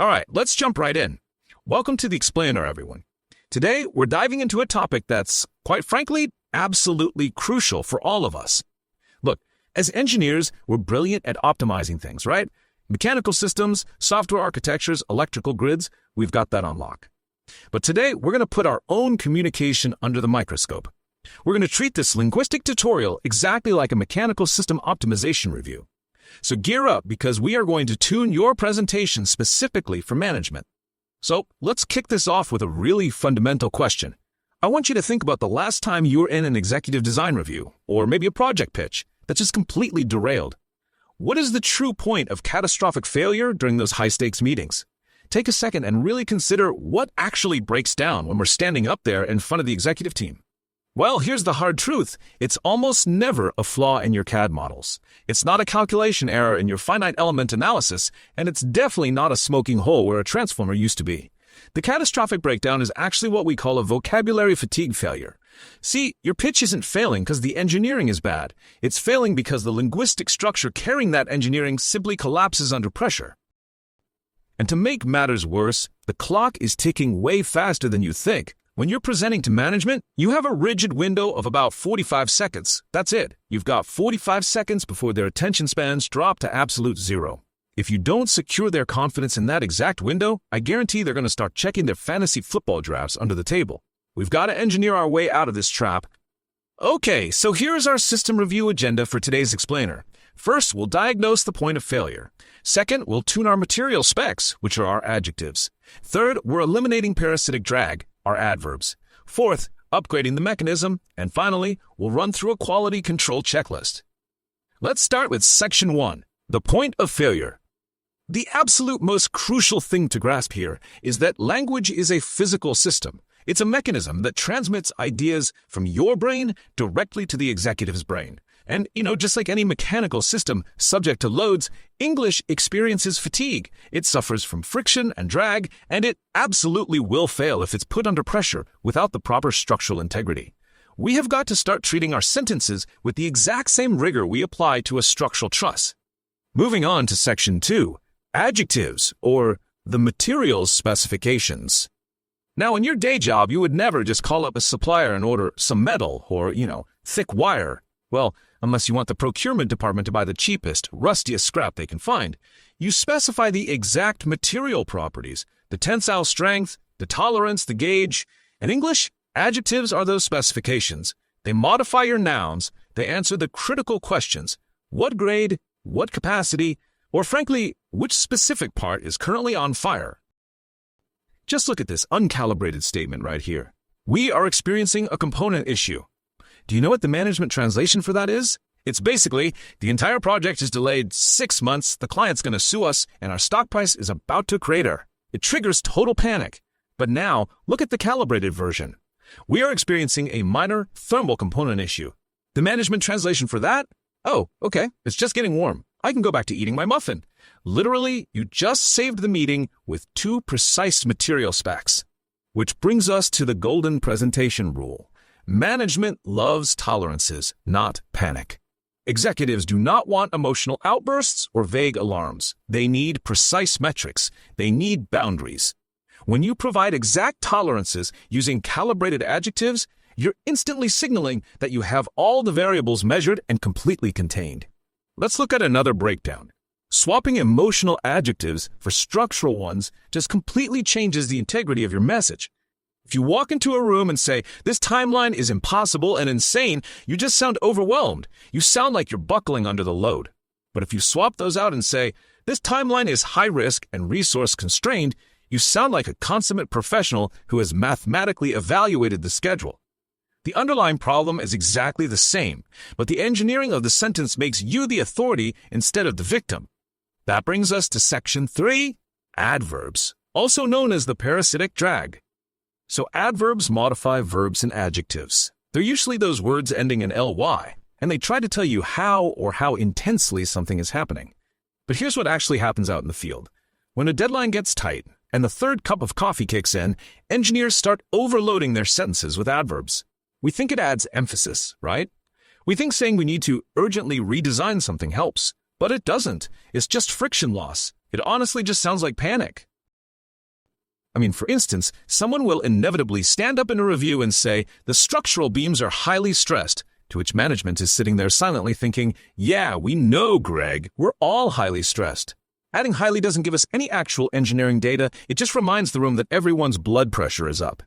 All right, let's jump right in. Welcome to the Explainer, everyone. Today, we're diving into a topic that's, quite frankly, absolutely crucial for all of us. Look, as engineers, we're brilliant at optimizing things, right? Mechanical systems, software architectures, electrical grids, we've got that on lock. But today, we're going to put our own communication under the microscope. We're going to treat this linguistic tutorial exactly like a mechanical system optimization review. So gear up, because we are going to tune your presentation specifically for management. So let's kick this off with a really fundamental question. I want you to think about the last time you were in an executive design review, or maybe a project pitch, that just completely derailed. What is the true point of catastrophic failure during those high-stakes meetings? Take a second and really consider what actually breaks down when we're standing up there in front of the executive team. Well, here's the hard truth. It's almost never a flaw in your CAD models. It's not a calculation error in your finite element analysis, and it's definitely not a smoking hole where a transformer used to be. The catastrophic breakdown is actually what we call a vocabulary fatigue failure. See, your pitch isn't failing because the engineering is bad. It's failing because the linguistic structure carrying that engineering simply collapses under pressure. And to make matters worse, the clock is ticking way faster than you think. When you're presenting to management, you have a rigid window of about 45 seconds. That's it. You've got 45 seconds before their attention spans drop to absolute zero. If you don't secure their confidence in that exact window, I guarantee they're going to start checking their fantasy football drafts under the table. We've got to engineer our way out of this trap. Okay, so here's our system review agenda for today's explainer. First, we'll diagnose the point of failure. Second, we'll tune our material specs, which are our adjectives. Third, we're eliminating parasitic drag, our adverbs. Fourth, upgrading the mechanism. And finally, we'll run through a quality control checklist. Let's start with Section 1, the point of failure. The absolute most crucial thing to grasp here is that language is a physical system. It's a mechanism that transmits ideas from your brain directly to the executive's brain. And, just like any mechanical system subject to loads, English experiences fatigue. It suffers from friction and drag, and it absolutely will fail if it's put under pressure without the proper structural integrity. We have got to start treating our sentences with the exact same rigor we apply to a structural truss. Moving on to Section 2, adjectives, or the materials specifications. Now, in your day job, you would never just call up a supplier and order some metal or, thick wire. Well, unless you want the procurement department to buy the cheapest, rustiest scrap they can find. You specify the exact material properties, the tensile strength, the tolerance, the gauge. In English, adjectives are those specifications. They modify your nouns. They answer the critical questions. What grade, what capacity, or frankly, which specific part is currently on fire? Just look at this uncalibrated statement right here. We are experiencing a component issue. Do you know what the management translation for that is? It's basically, the entire project is delayed 6 months, the client's going to sue us, and our stock price is about to crater. It triggers total panic. But now, look at the calibrated version. We are experiencing a minor thermal component issue. The management translation for that? Oh, okay, it's just getting warm. I can go back to eating my muffin. Literally, you just saved the meeting with 2 precise material specs. Which brings us to the golden presentation rule. Management loves tolerances, not panic. Executives do not want emotional outbursts or vague alarms. They need precise metrics. They need boundaries. When you provide exact tolerances using calibrated adjectives, you're instantly signaling that you have all the variables measured and completely contained. Let's look at another breakdown. Swapping emotional adjectives for structural ones just completely changes the integrity of your message. If you walk into a room and say, this timeline is impossible and insane, you just sound overwhelmed. You sound like you're buckling under the load. But if you swap those out and say, this timeline is high risk and resource constrained, you sound like a consummate professional who has mathematically evaluated the schedule. The underlying problem is exactly the same, but the engineering of the sentence makes you the authority instead of the victim. That brings us to Section 3, adverbs, also known as the parasitic drag. So adverbs modify verbs and adjectives. They're usually those words ending in ly, and they try to tell you how or how intensely something is happening. But here's what actually happens out in the field. When a deadline gets tight and the third cup of coffee kicks in, engineers start overloading their sentences with adverbs. We think it adds emphasis, right? We think saying we need to urgently redesign something helps, but it doesn't. It's just friction loss. It honestly just sounds like panic. For instance, someone will inevitably stand up in a review and say, the structural beams are highly stressed, to which management is sitting there silently thinking, yeah, we know, Greg, we're all highly stressed. Adding highly doesn't give us any actual engineering data, it just reminds the room that everyone's blood pressure is up.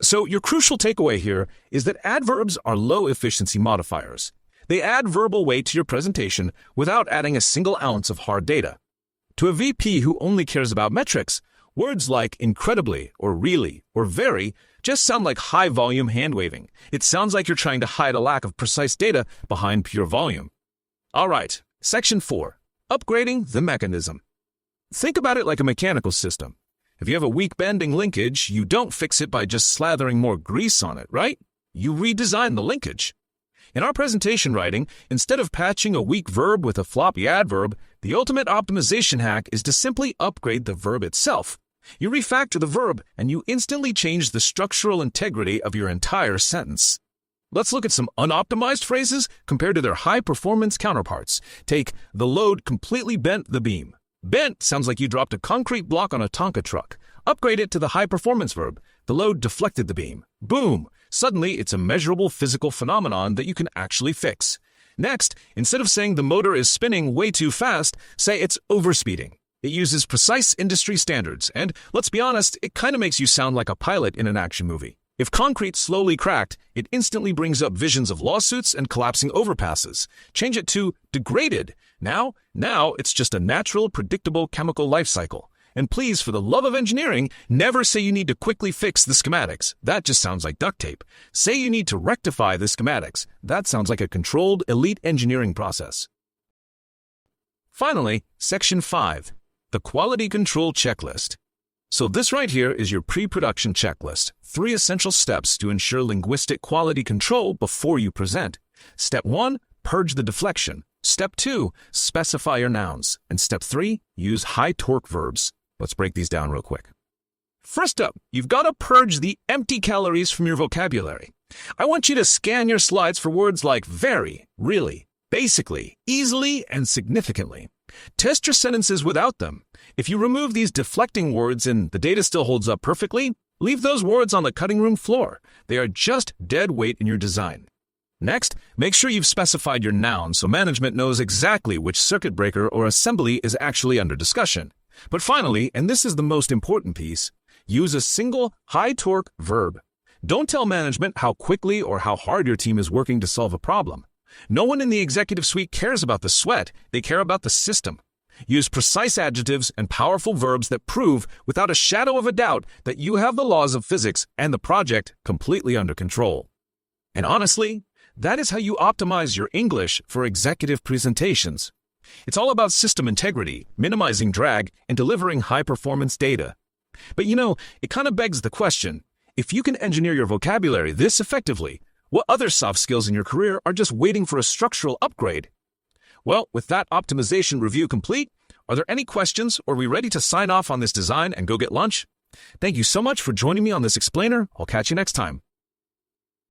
So your crucial takeaway here is that adverbs are low-efficiency modifiers. They add verbal weight to your presentation without adding a single ounce of hard data. To a VP who only cares about metrics, words like incredibly or really or very just sound like high-volume hand-waving. It sounds like you're trying to hide a lack of precise data behind pure volume. All right, Section 4. Upgrading the mechanism. Think about it like a mechanical system. If you have a weak bending linkage, you don't fix it by just slathering more grease on it, right? You redesign the linkage. In our presentation writing, instead of patching a weak verb with a floppy adverb, the ultimate optimization hack is to simply upgrade the verb itself. You refactor the verb, and you instantly change the structural integrity of your entire sentence. Let's look at some unoptimized phrases compared to their high-performance counterparts. Take, the load completely bent the beam. Bent sounds like you dropped a concrete block on a Tonka truck. Upgrade it to the high-performance verb. The load deflected the beam. Boom! Suddenly, it's a measurable physical phenomenon that you can actually fix. Next, instead of saying the motor is spinning way too fast, say it's overspeeding. It uses precise industry standards, and let's be honest, it kind of makes you sound like a pilot in an action movie. If concrete slowly cracked, it instantly brings up visions of lawsuits and collapsing overpasses. Change it to degraded. Now it's just a natural, predictable chemical life cycle. And please, for the love of engineering, never say you need to quickly fix the schematics. That just sounds like duct tape. Say you need to rectify the schematics. That sounds like a controlled, elite engineering process. Finally, Section 5. The Quality Control Checklist. So this right here is your pre-production checklist. 3 essential steps to ensure linguistic quality control before you present. Step 1, purge the deflection. Step 2, specify your nouns. And Step 3, use high-torque verbs. Let's break these down real quick. First up, you've got to purge the empty calories from your vocabulary. I want you to scan your slides for words like very, really, basically, easily, and significantly. Test your sentences without them. If you remove these deflecting words and the data still holds up perfectly, leave those words on the cutting room floor. They are just dead weight in your design. Next, make sure you've specified your noun so management knows exactly which circuit breaker or assembly is actually under discussion. But finally, and this is the most important piece, use a single high-torque verb. Don't tell management how quickly or how hard your team is working to solve a problem. No one in the executive suite cares about the sweat, they care about the system. Use precise adjectives and powerful verbs that prove, without a shadow of a doubt, that you have the laws of physics and the project completely under control. And honestly, that is how you optimize your English for executive presentations. It's all about system integrity, minimizing drag, and delivering high-performance data. But it kind of begs the question, if you can engineer your vocabulary this effectively, what other soft skills in your career are just waiting for a structural upgrade? Well, with that optimization review complete, are there any questions, or are we ready to sign off on this design and go get lunch? Thank you so much for joining me on this explainer. I'll catch you next time.